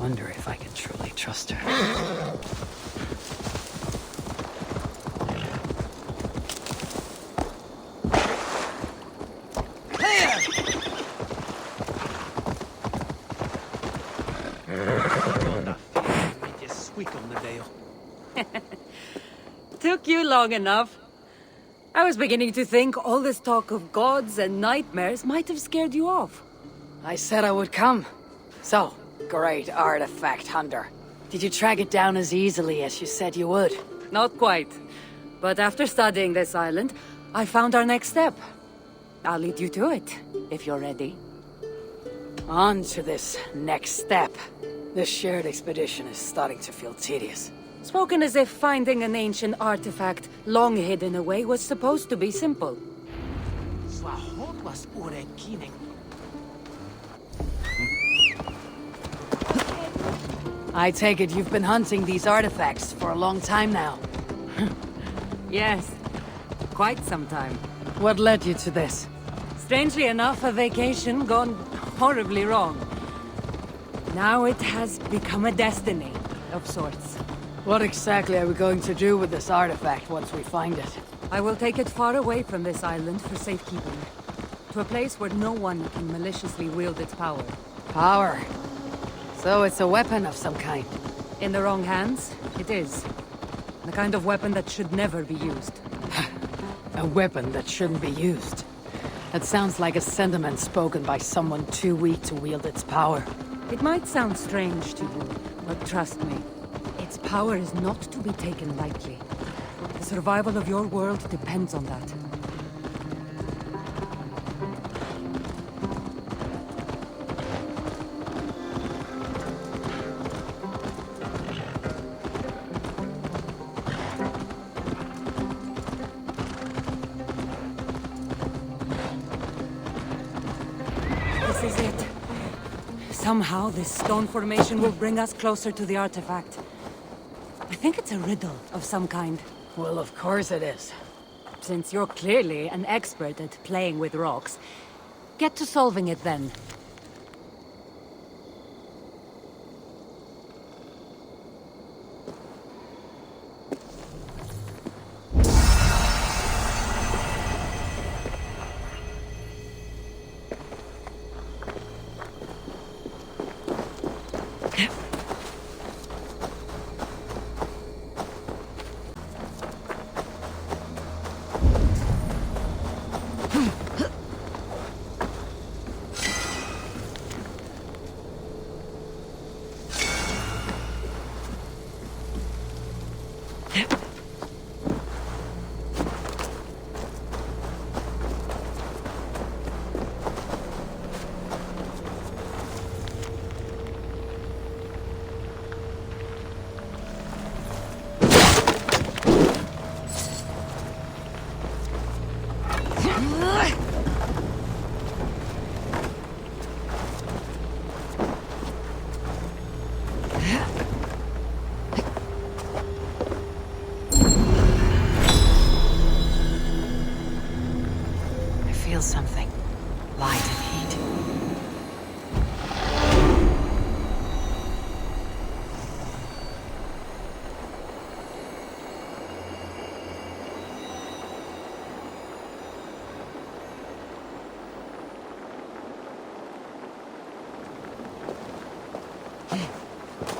Wonder if I can truly trust her. Took you long enough. I was beginning to think all this talk of gods and nightmares might have scared you off. I said I would come. So, great artifact hunter. Did you track it down as easily as you said you would? Not quite. But after studying this island, I found our next step. I'll lead you to it, if you're ready. On to this next step. This shared expedition is starting to feel tedious. Spoken as if finding an ancient artifact long hidden away was supposed to be simple. I take it you've been hunting these artifacts for a long time now. Yes, quite some time. What led you to this? Strangely enough, a vacation gone horribly wrong. Now it has become a destiny, of sorts. What exactly are we going to do with this artifact once we find it? I will take it far away from this island for safekeeping. To a place where no one can maliciously wield its power. Power. So it's a weapon of some kind. In the wrong hands, it is. The kind of weapon that should never be used. A weapon that shouldn't be used. That sounds like a sentiment spoken by someone too weak to wield its power. It might sound strange to you, but trust me. Its power is not to be taken lightly. The survival of your world depends on that. This is it. Somehow, this stone formation will bring us closer to the artifact. I think it's a riddle of some kind. Well, of course it is. Since you're clearly an expert at playing with rocks, get to solving it then. Something. Light and heat.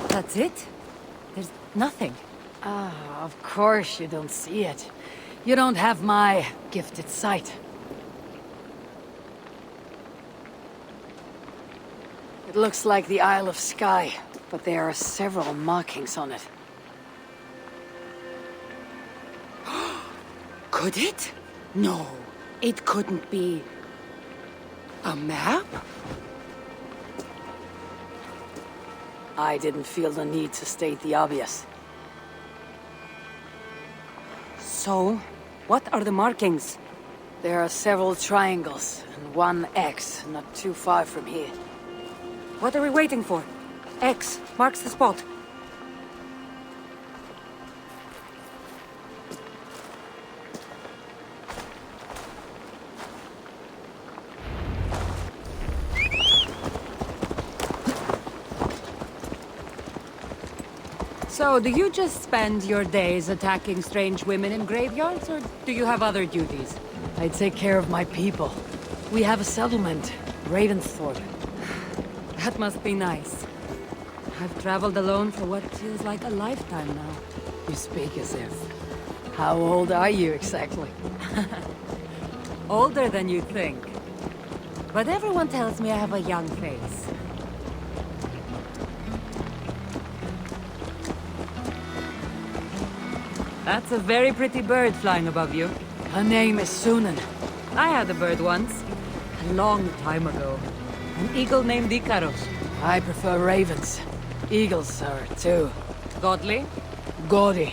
That's it? There's nothing. Ah, of course you don't see it. You don't have my gifted sight. It looks like the Isle of Skye, but there are several markings on it. Could it? No, it couldn't be. A map? I didn't feel the need to state the obvious. So, what are the markings? There are several triangles and one X not too far from here. What are we waiting for? X marks the spot. So, do you just spend your days attacking strange women in graveyards, or do you have other duties? I take care of my people. We have a settlement, Ravensthorpe. That must be nice. I've traveled alone for what feels like a lifetime now. You speak as if. How old are you exactly? Older than you think. But everyone tells me I have a young face. That's a very pretty bird flying above you. Her name is Sunan. I had a bird once. A long time ago. An eagle named Ikaros. I prefer ravens. Eagles are too Godly? gaudy.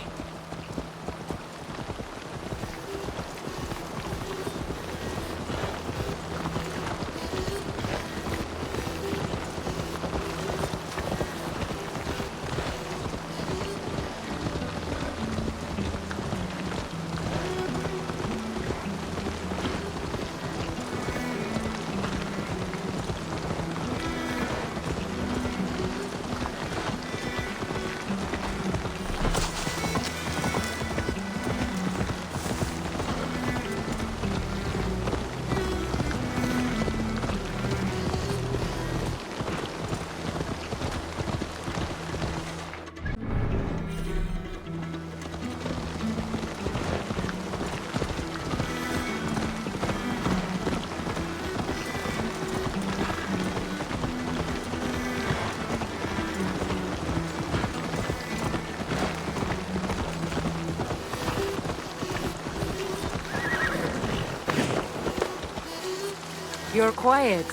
You're quiet.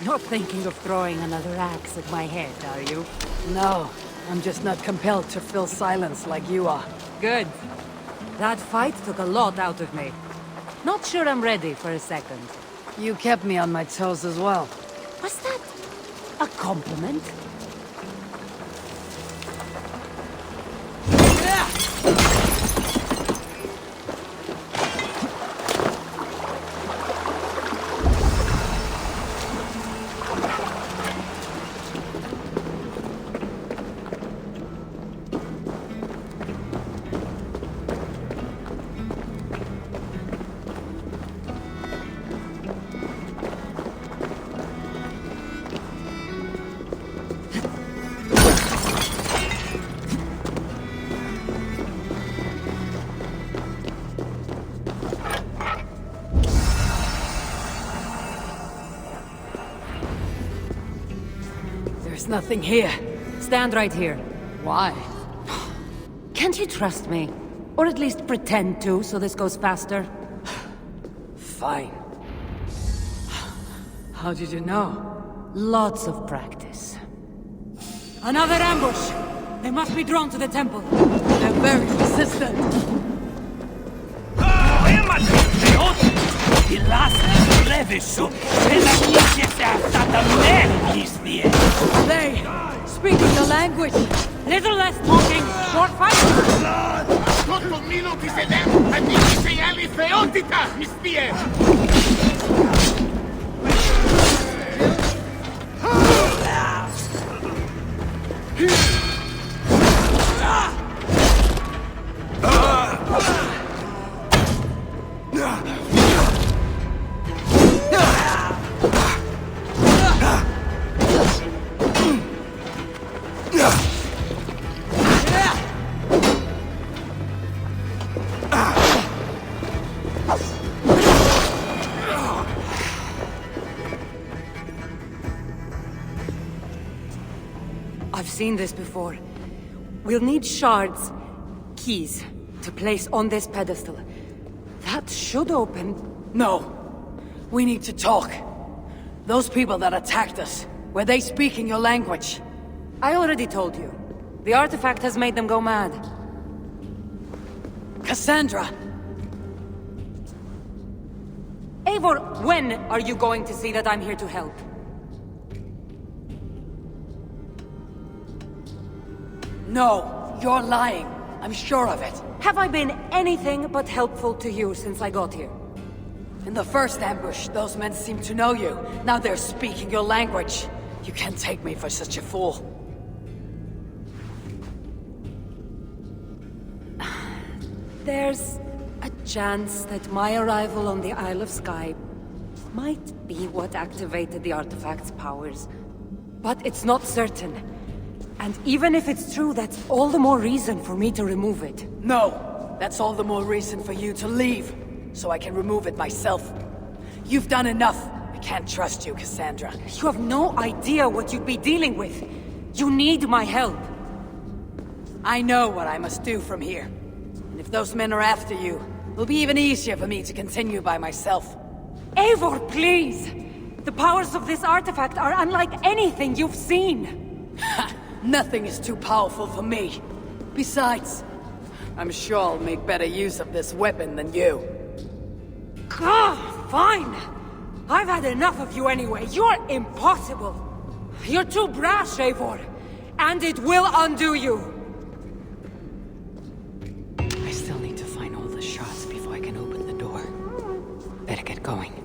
Not thinking of throwing another axe at my head, are you? No, I'm just not compelled to fill silence like you are. Good. That fight took a lot out of me. Not sure I'm ready for a second. You kept me on my toes as well. Was that a compliment? There's nothing here. Stand right here. Why? Can't you trust me? Or at least pretend to, so this goes faster? Fine. How did you know? Lots of practice. Another ambush! They must be drawn to the temple. They're very persistent. They speaking the language. Little less talking, more fighting! I've seen this before. We'll need shards, keys, to place on this pedestal. That should open... No. We need to talk. Those people that attacked us, were they speaking your language? I already told you. The artifact has made them go mad. Cassandra! Eivor, when are you going to see that I'm here to help? No, you're lying. I'm sure of it. Have I been anything but helpful to you since I got here? In the first ambush, those men seemed to know you. Now they're speaking your language. You can't take me for such a fool. There's a chance that my arrival on the Isle of Skye might be what activated the artifact's powers. But it's not certain. And even if it's true, that's all the more reason for me to remove it. No! That's all the more reason for you to leave, so I can remove it myself. You've done enough. I can't trust you, Cassandra. You have no idea what you'd be dealing with. You need my help. I know what I must do from here. And if those men are after you, it'll be even easier for me to continue by myself. Eivor, please! The powers of this artifact are unlike anything you've seen. Nothing is too powerful for me. Besides, I'm sure I'll make better use of this weapon than you. Fine! I've had enough of you anyway. You're impossible. You're too brash, Eivor. And it will undo you. I still need to find all the shards before I can open the door. Better get going.